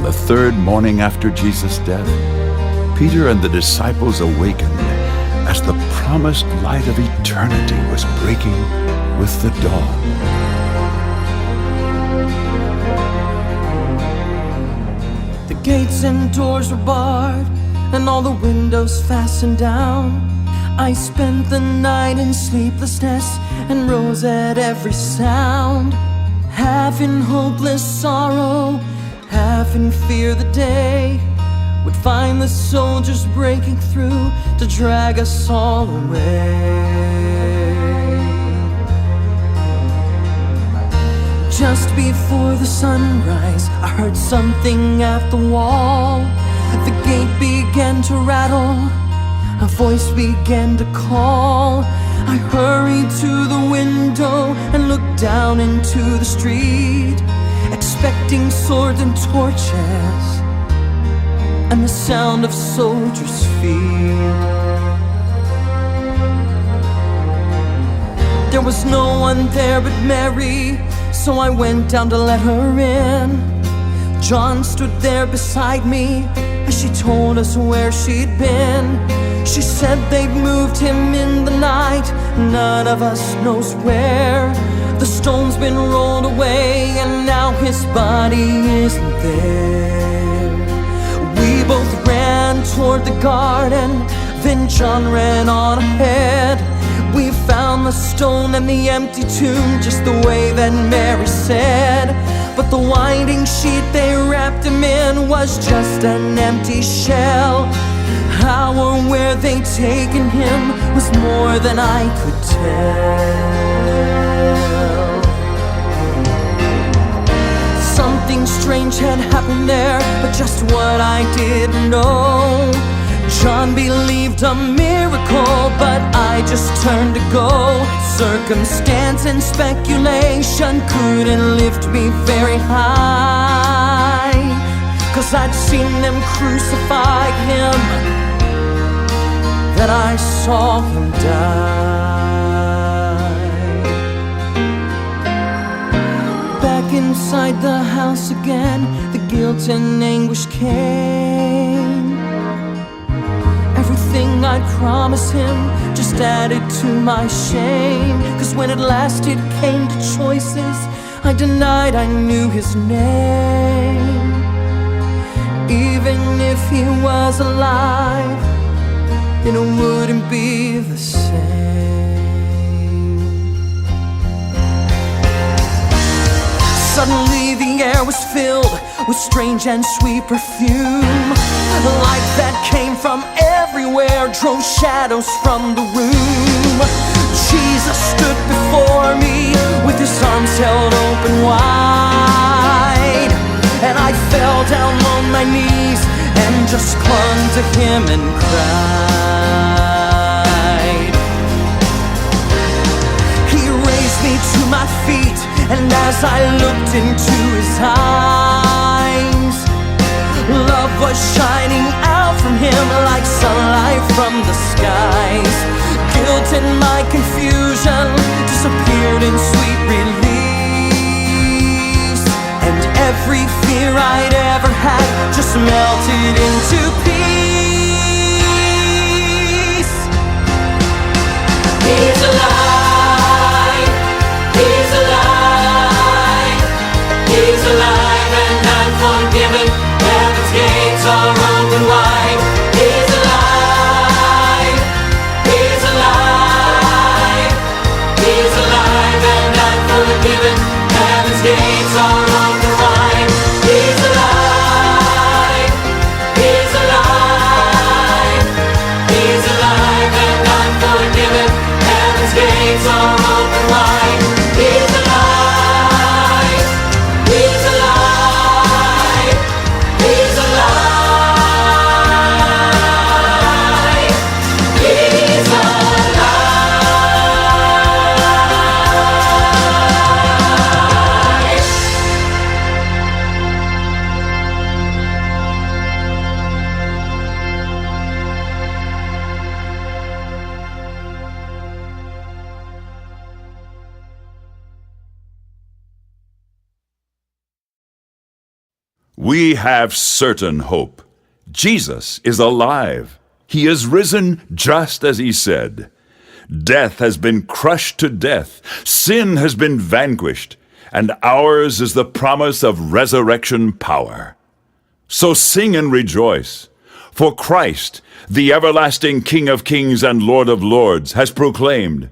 On the third morning after Jesus' death, Peter and the disciples awakened as the promised light of eternity was breaking with the dawn. The gates and doors were barred, and all the windows fastened down. I spent the night in sleeplessness and rose at every sound, half in hopeless sorrow, half in fear the day would find the soldiers breaking through to drag us all away. Just before the sunrise, I heard something at the wall. The gate began to rattle, a voice began to call. I hurried to the window and looked down into the street, expecting swords and torches and the sound of soldiers' feet. There was no one there but Mary, so I went down to let her in. John stood there beside me as she told us where she'd been. She said they'd moved him in the night, none of us knows where. The stone's been rolled away and now his body isn't there. We both ran toward the garden, then John ran on ahead. We found the stone and the empty tomb just the way that Mary said. But the winding sheet they wrapped him in was just an empty shell. How or where they'd taken him was more than I could tell. Something strange had happened there, but just what I didn't know. John believed a miracle, but I just turned to go. Circumstance and speculation couldn't lift me very high, 'cause I'd seen them crucify him, then I saw him die. Back inside the house again, the guilt and anguish came. Everything I'd promised him just added to my shame, 'cause when at last it came to choices, I denied I knew his name. Even if he was alive, it wouldn't be the same. Suddenly the air was filled with strange and sweet perfume. The light that came from everywhere drove shadows from the room. Jesus stood before me with his arms held open wide, and I fell down on my knees and just clung to him and cried. He raised me to my feet, and as I looked into his eyes, love was shining out from him like sunlight from the skies. Guilt and my confusion disappeared in sweet release, and every fear I'd ever had just melted into peace. He's alive, he's alive, he's alive, and I'm forgiven. Heaven's gates are open wide. He's alive, he's alive, he's alive, and I'm forgiven. Heaven's gates are open wide. He's alive, he's alive. We have certain hope. Jesus is alive. He is risen just as he said. Death has been crushed to death. Sin has been vanquished. And ours is the promise of resurrection power. So sing and rejoice. For Christ, the everlasting King of kings and Lord of lords, has proclaimed,